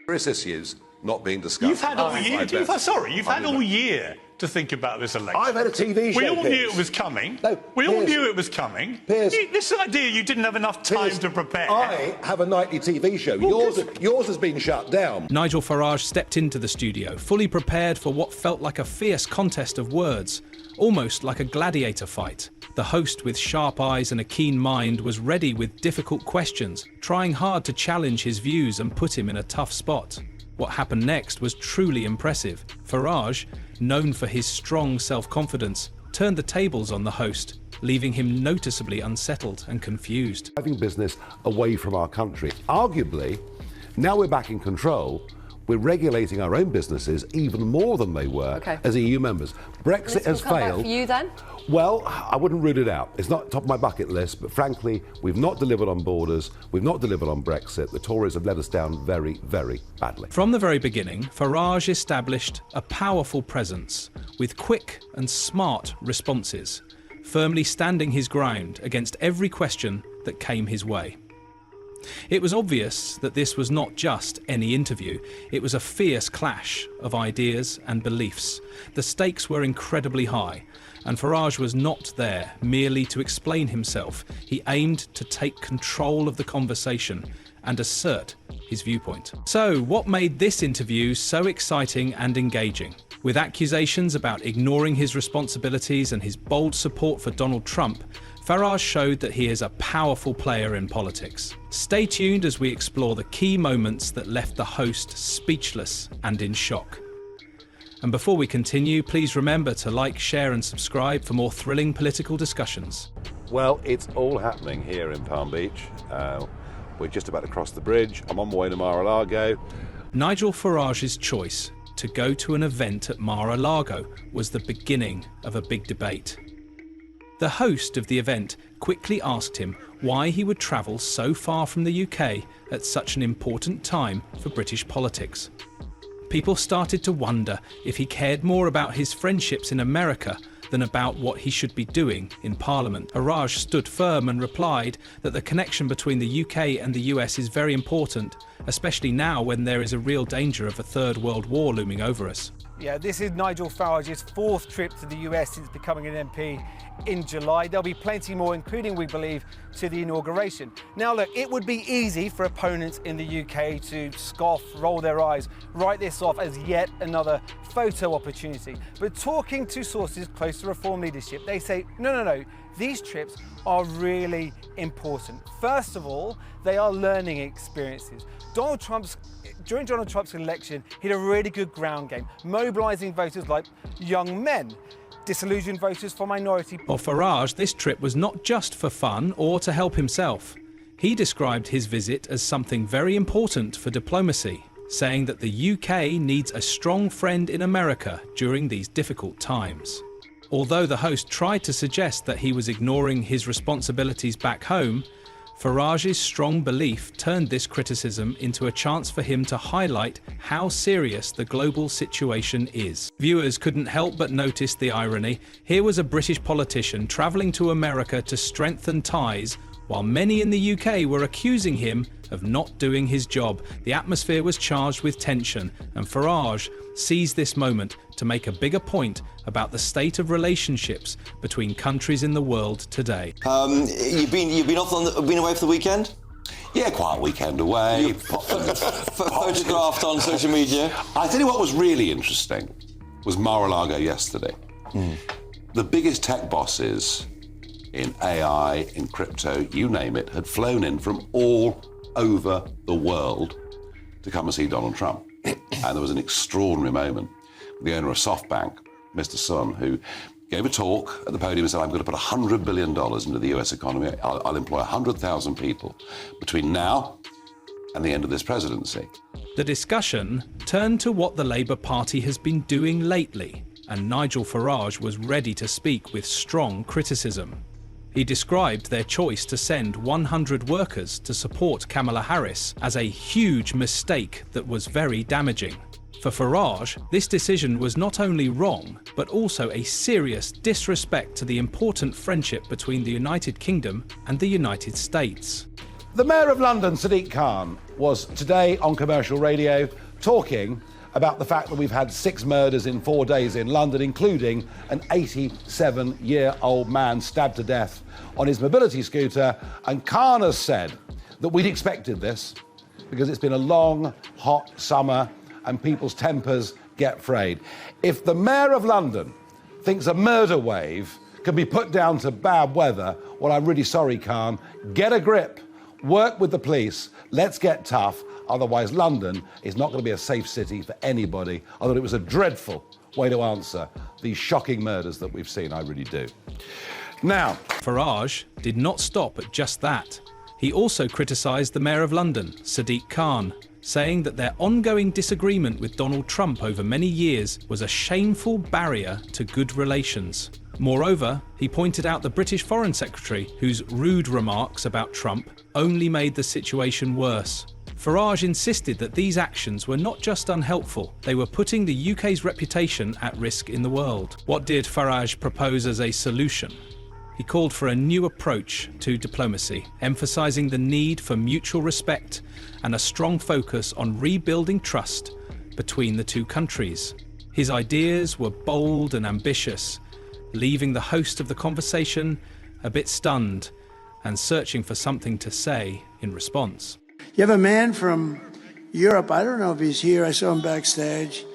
Various issues not being discussed. You've had all year. You've had all year to think about this election. I've had a TV show. We all knew it was coming. No, we all knew it was coming. This idea you didn't have enough time to prepare. I have a nightly TV show. Yours has been shut down. Nigel Farage stepped into the studio, fully prepared for what felt like a fierce contest of words, almost like a gladiator fight. The host, with sharp eyes and a keen mind, was ready with difficult questions, trying hard to challenge his views and put him in a tough spot. What happened next was truly impressive. Farage, known for his strong self-confidence, turned the tables on the host, leaving him noticeably unsettled and confused. Driving business away from our country. Arguably, now we're back in control, we're regulating our own businesses even more than they were as EU members. Brexit has failed. For you then? Well, I wouldn't rule it out. It's not top of my bucket list, but frankly, we've not delivered on borders, we've not delivered on Brexit. The Tories have let us down very, very badly. From the very beginning, Farage established a powerful presence with quick and smart responses, firmly standing his ground against every question that came his way. It was obvious that this was not just any interview, it was a fierce clash of ideas and beliefs. The stakes were incredibly high, and Farage was not there merely to explain himself. He aimed to take control of the conversation and assert his viewpoint. So, what made this interview so exciting and engaging? With accusations about ignoring his responsibilities and his bold support for Donald Trump, Farage showed that he is a powerful player in politics. Stay tuned as we explore the key moments that left the host speechless and in shock. And before we continue, please remember to like, share and subscribe for more thrilling political discussions. Well, it's all happening here in Palm Beach. We're just about to cross the bridge. I'm on my way to Mar-a-Lago. Nigel Farage's choice to go to an event at Mar-a-Lago was the beginning of a big debate. The host of the event quickly asked him why he would travel so far from the UK at such an important time for British politics. People started to wonder if he cared more about his friendships in America than about what he should be doing in Parliament. Farage stood firm and replied that the connection between the UK and the US is very important, especially now when there is a real danger of a third world war looming over us. Yeah, this is Nigel Farage's fourth trip to the US since becoming an MP in July. There'll be plenty more, including, we believe, to the inauguration. Now, look, it would be easy for opponents in the UK to scoff, roll their eyes, write this off as yet another photo opportunity. But talking to sources close to reform leadership, they say, no, these trips are really important. First of all, they are learning experiences. During Donald Trump's election, he had a really good ground game, mobilising voters like young men, disillusioned voters for minority. For Farage, this trip was not just for fun or to help himself. He described his visit as something very important for diplomacy, saying that the UK needs a strong friend in America during these difficult times. Although the host tried to suggest that he was ignoring his responsibilities back home, Farage's strong belief turned this criticism into a chance for him to highlight how serious the global situation is. Viewers couldn't help but notice the irony. Here was a British politician travelling to America to strengthen ties, while many in the UK were accusing him of not doing his job. The atmosphere was charged with tension, and Farage seized this moment to make a bigger point about the state of relationships between countries in the world today. You've been away for the weekend? Yeah, quiet weekend away. Photographed on social media. I tell you what was really interesting was Mar-a-Lago yesterday. The biggest tech bosses in AI, in crypto, you name it, had flown in from all over the world to come and see Donald Trump. And there was an extraordinary moment. The owner of SoftBank, Mr. Sun, who gave a talk at the podium and said, I'm going to put $100 billion into the US economy. I'll employ 100,000 people between now and the end of this presidency. The discussion turned to what the Labour Party has been doing lately, and Nigel Farage was ready to speak with strong criticism. He described their choice to send 100 workers to support Kamala Harris as a huge mistake that was very damaging. For Farage, this decision was not only wrong, but also a serious disrespect to the important friendship between the United Kingdom and the United States. The Mayor of London, Sadiq Khan, was today on commercial radio talking about the fact that we've had 6 murders in 4 days in London, including an 87-year-old man stabbed to death on his mobility scooter. And Khan has said that we'd expected this because it's been a long, hot summer and people's tempers get frayed. If the Mayor of London thinks a murder wave can be put down to bad weather, well, I'm really sorry, Khan. Get a grip, work with the police, let's get tough. Otherwise, London is not going to be a safe city for anybody. I thought it was a dreadful way to answer these shocking murders that we've seen, I really do. Now, Farage did not stop at just that. He also criticised the Mayor of London, Sadiq Khan, saying that their ongoing disagreement with Donald Trump over many years was a shameful barrier to good relations. Moreover, he pointed out the British Foreign Secretary, whose rude remarks about Trump only made the situation worse. Farage insisted that these actions were not just unhelpful, they were putting the UK's reputation at risk in the world. What did Farage propose as a solution? He called for a new approach to diplomacy, emphasising the need for mutual respect and a strong focus on rebuilding trust between the two countries. His ideas were bold and ambitious, leaving the host of the conversation a bit stunned and searching for something to say in response. You have a man from Europe, I don't know if he's here, I saw him backstage.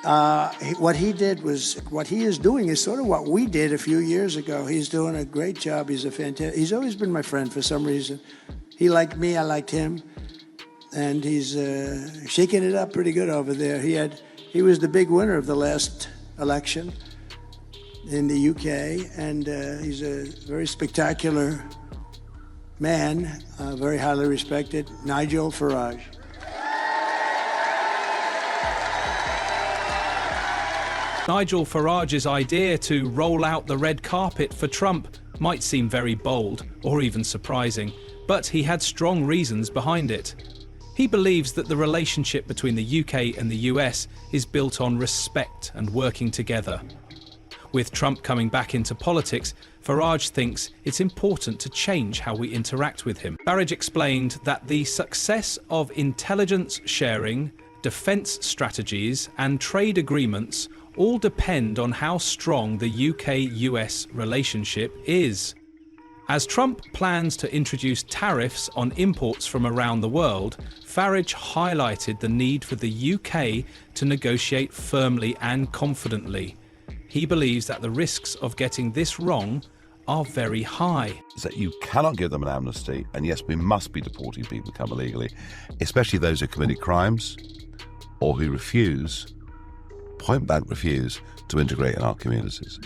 What he is doing is sort of what we did a few years ago. He's doing a great job. He's always been my friend for some reason. He liked me, I liked him. And he's shaking it up pretty good over there. He was the big winner of the last election in the UK, and he's a very spectacular man, very highly respected, Nigel Farage. Nigel Farage's idea to roll out the red carpet for Trump might seem very bold or even surprising, but he had strong reasons behind it. He believes that the relationship between the UK and the US is built on respect and working together. With Trump coming back into politics, Farage thinks it's important to change how we interact with him. Farage explained that the success of intelligence sharing, defence strategies and trade agreements all depend on how strong the UK-US relationship is. As Trump plans to introduce tariffs on imports from around the world, Farage highlighted the need for the UK to negotiate firmly and confidently. He believes that the risks of getting this wrong are very high. That you cannot give them an amnesty, and yes, we must be deporting people who come illegally, especially those who committed crimes or who point-blank refuse to integrate in our communities.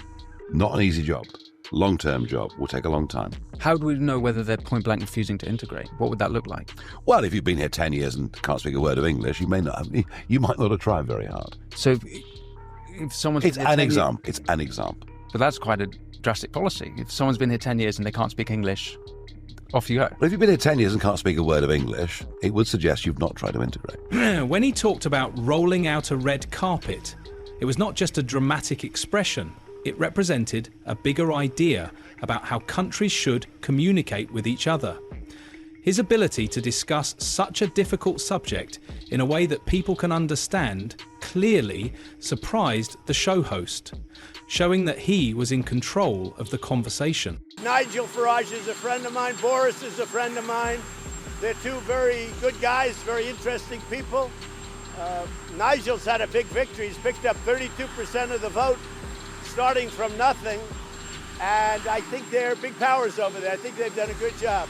Not an easy job. Long-term job. Will take a long time. How do we know whether they're point-blank refusing to integrate? What would that look like? Well, if you've been here 10 years and can't speak a word of English, you might not have tried very hard. So if someone's... It's an example. It's an example. But that's quite a drastic policy. If someone's been here 10 years and they can't speak English, off you go. But if you've been here 10 years and can't speak a word of English, it would suggest you've not tried to integrate. When he talked about rolling out a red carpet, it was not just a dramatic expression. It represented a bigger idea about how countries should communicate with each other. His ability to discuss such a difficult subject in a way that people can understand clearly surprised the show host, showing that he was in control of the conversation. Nigel Farage is a friend of mine. Boris is a friend of mine. They're two very good guys, very interesting people. Nigel's had a big victory. He's picked up 32% of the vote, starting from nothing. And I think they're big powers over there. I think they've done a good job.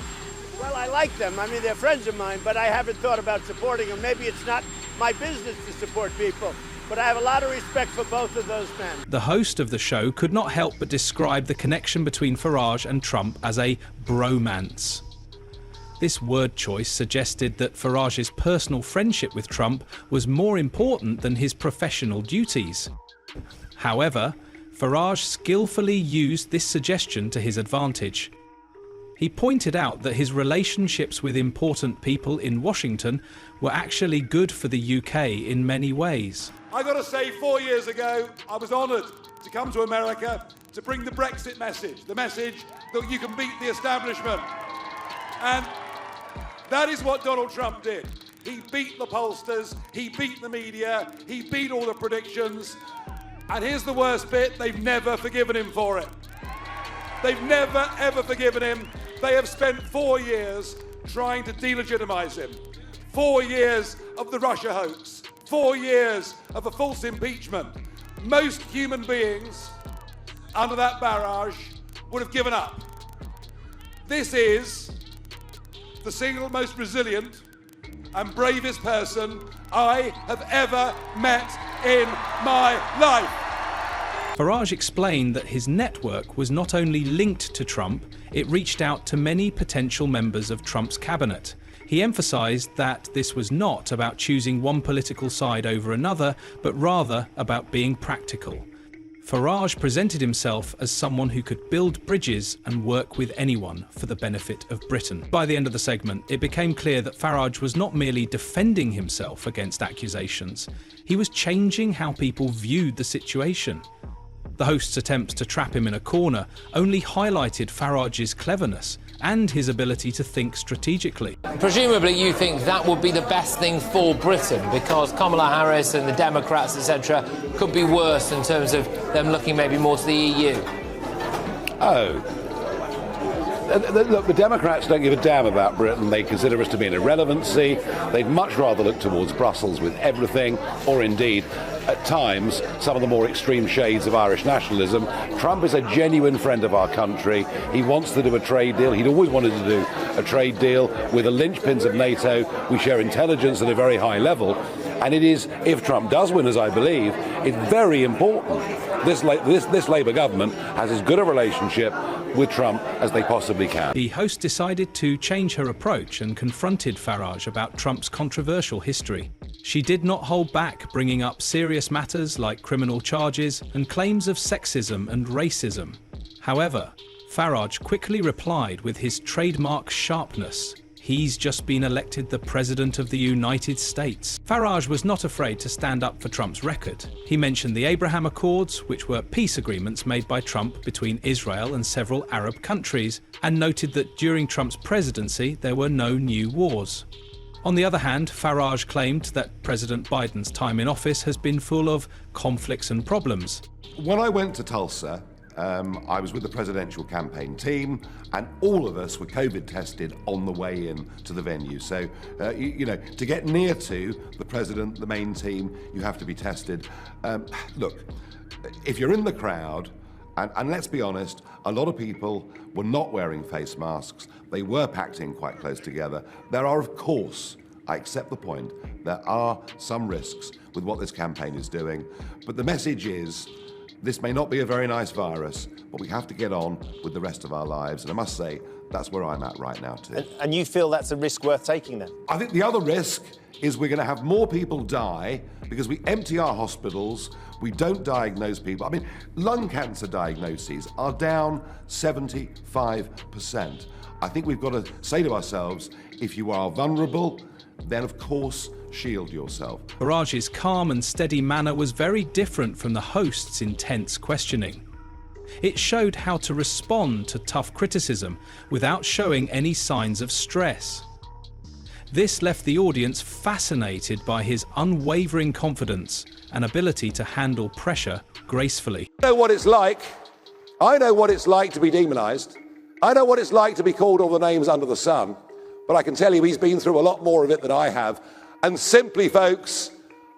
Well, I like them. I mean, they're friends of mine, but I haven't thought about supporting them. Maybe it's not my business to support people, but I have a lot of respect for both of those men. The host of the show could not help but describe the connection between Farage and Trump as a bromance. This word choice suggested that Farage's personal friendship with Trump was more important than his professional duties. However, Farage skillfully used this suggestion to his advantage. He pointed out that his relationships with important people in Washington were actually good for the UK in many ways. I got to say, 4 years ago, I was honoured to come to America to bring the Brexit message, the message that you can beat the establishment. And That is what Donald Trump did. He beat the pollsters, he beat the media, he beat all the predictions. And here's the worst bit, they've never forgiven him for it. They've never, ever forgiven him. They have spent 4 years trying to delegitimize him. 4 years of the Russia hoax. 4 years of a false impeachment. Most human beings under that barrage would have given up. This is the single most resilient and bravest person I have ever met in my life. Farage explained that his network was not only linked to Trump, it reached out to many potential members of Trump's cabinet. He emphasised that this was not about choosing one political side over another, but rather about being practical. Farage presented himself as someone who could build bridges and work with anyone for the benefit of Britain. By the end of the segment, it became clear that Farage was not merely defending himself against accusations, he was changing how people viewed the situation. The host's attempts to trap him in a corner only highlighted Farage's cleverness and his ability to think strategically. Presumably you think that would be the best thing for Britain, because Kamala Harris and the Democrats, etc., could be worse in terms of them looking maybe more to the EU. Oh. Look, the Democrats don't give a damn about Britain. They consider us to be an irrelevancy. They'd much rather look towards Brussels with everything, or indeed, at times, some of the more extreme shades of Irish nationalism. Trump is a genuine friend of our country. He wants to do a trade deal. He'd always wanted to do a trade deal with the linchpins of NATO. We share intelligence at a very high level. And it is, if Trump does win, as I believe, it's very important. This Labour government has as good a relationship with Trump as they possibly can. The host decided to change her approach and confronted Farage about Trump's controversial history. She did not hold back, bringing up serious matters like criminal charges and claims of sexism and racism. However, Farage quickly replied with his trademark sharpness. He's just been elected the President of the United States. Farage was not afraid to stand up for Trump's record. He mentioned the Abraham Accords, which were peace agreements made by Trump between Israel and several Arab countries, and noted that during Trump's presidency there were no new wars. On the other hand, Farage claimed that President Biden's time in office has been full of conflicts and problems. When I went to Tulsa, I was with the presidential campaign team, and all of us were COVID tested on the way in to the venue. So, you know, to get near to the president, the main team, you have to be tested. Look, if you're in the crowd, and let's be honest, a lot of people were not wearing face masks. They were packed in quite close together. There are, of course, I accept the point, there are some risks with what this campaign is doing, but the message is, this may not be a very nice virus, but we have to get on with the rest of our lives. And I must say, that's where I'm at right now, too. And you feel that's a risk worth taking, then? I think the other risk is we're going to have more people die because we empty our hospitals, we don't diagnose people. I mean, lung cancer diagnoses are down 75%. I think we've got to say to ourselves, if you are vulnerable, then of course, shield yourself. Farage's calm and steady manner was very different from the host's intense questioning. It showed how to respond to tough criticism without showing any signs of stress. This left the audience fascinated by his unwavering confidence and ability to handle pressure gracefully. I know what it's like. I know what it's like to be demonised. I know what it's like to be called all the names under the sun. But I can tell you he's been through a lot more of it than I have. And simply, folks,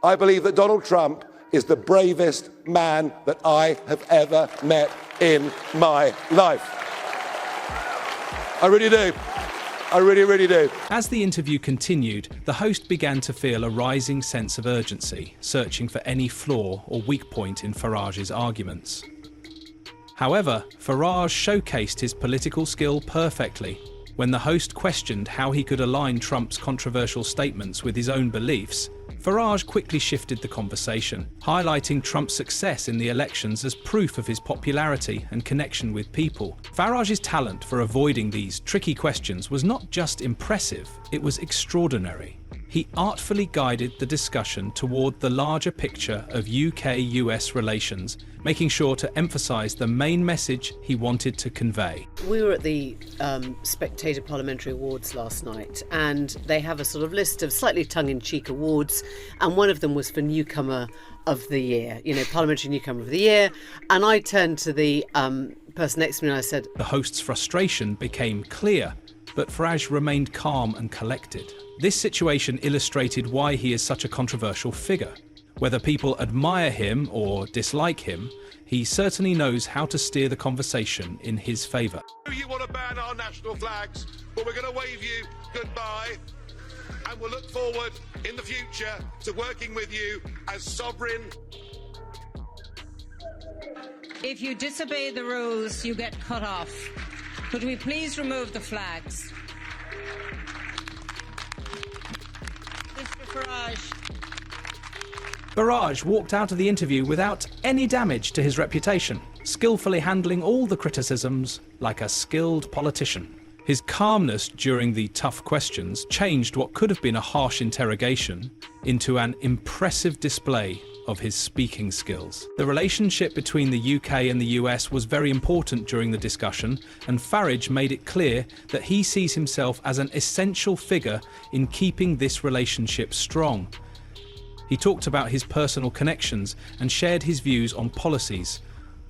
I believe that Donald Trump is the bravest man that I have ever met in my life. I really do. I really, really do. As the interview continued, the host began to feel a rising sense of urgency, searching for any flaw or weak point in Farage's arguments. However, Farage showcased his political skill perfectly. When the host questioned how he could align Trump's controversial statements with his own beliefs, Farage quickly shifted the conversation, highlighting Trump's success in the elections as proof of his popularity and connection with people. Farage's talent for avoiding these tricky questions was not just impressive, it was extraordinary. he artfully guided the discussion toward the larger picture of UK-US relations, making sure to emphasise the main message he wanted to convey. We were at the Spectator Parliamentary Awards last night, and they have a sort of list of slightly tongue-in-cheek awards, and one of them was for Newcomer of the Year, Parliamentary Newcomer of the Year. And I turned to the person next to me and I said... The host's frustration became clear, but Farage remained calm and collected. This situation illustrated why he is such a controversial figure. Whether people admire him or dislike him, he certainly knows how to steer the conversation in his favour. You want to ban our national flags, but we're going to wave you goodbye, and we'll look forward in the future to working with you as sovereign. If you disobey the rules, you get cut off. Could we please remove the flags? Mr. Farage. Farage walked out of the interview without any damage to his reputation, skillfully handling all the criticisms like a skilled politician. His calmness during the tough questions changed what could have been a harsh interrogation into an impressive display of his speaking skills. The relationship between the UK and the US was very important during the discussion, and Farage made it clear that he sees himself as an essential figure in keeping this relationship strong. He talked about his personal connections and shared his views on policies,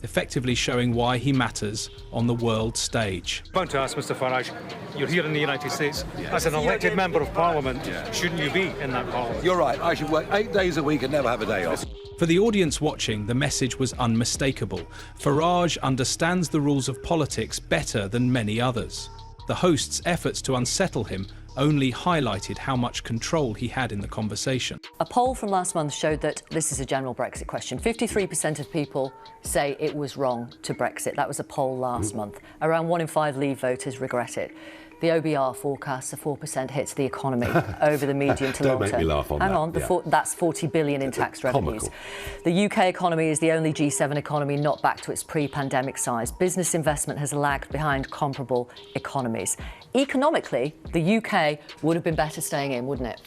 effectively showing why he matters on the world stage. I want to ask Mr. Farage, you're here in the United States. As an elected member of Parliament, shouldn't you be in that Parliament? You're right, I should work 8 days a week and never have a day off. For the audience watching, the message was unmistakable. Farage understands the rules of politics better than many others. The host's efforts to unsettle him only highlighted how much control he had in the conversation. A poll from last month showed that this is a general Brexit question. 53% of people say it was wrong to Brexit. That was a poll last month. Around 1 in 5 Leave voters regret it. The OBR forecasts a 4% hit to the economy over the medium to long term. Don't make me laugh on Hang that. on, Yeah. That's 40 billion in tax revenues. Comical. The UK economy is the only G7 economy not back to its pre-pandemic size. Business investment has lagged behind comparable economies. Economically, the UK would have been better staying in, wouldn't it?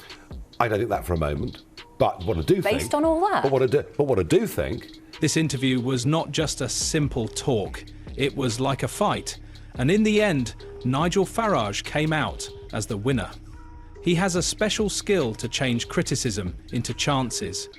I don't think that for a moment. But what I do think... Based on all that? But what I do think... This interview was not just a simple talk. It was like a fight. And in the end, Nigel Farage came out as the winner. He has a special skill to change criticism into chances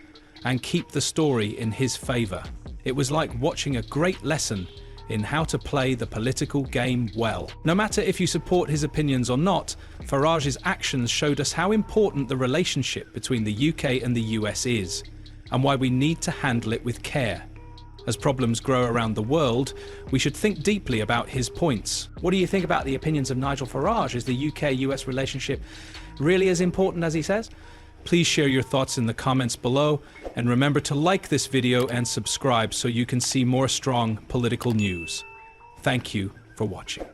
and keep the story in his favour. It was like watching a great lesson in how to play the political game well. No matter if you support his opinions or not, Farage's actions showed us how important the relationship between the UK and the US is, and why we need to handle it with care. As problems grow around the world, we should think deeply about his points. What do you think about the opinions of Nigel Farage? Is the UK-US relationship really as important as he says? Please share your thoughts in the comments below, and remember to like this video and subscribe so you can see more strong political news. Thank you for watching.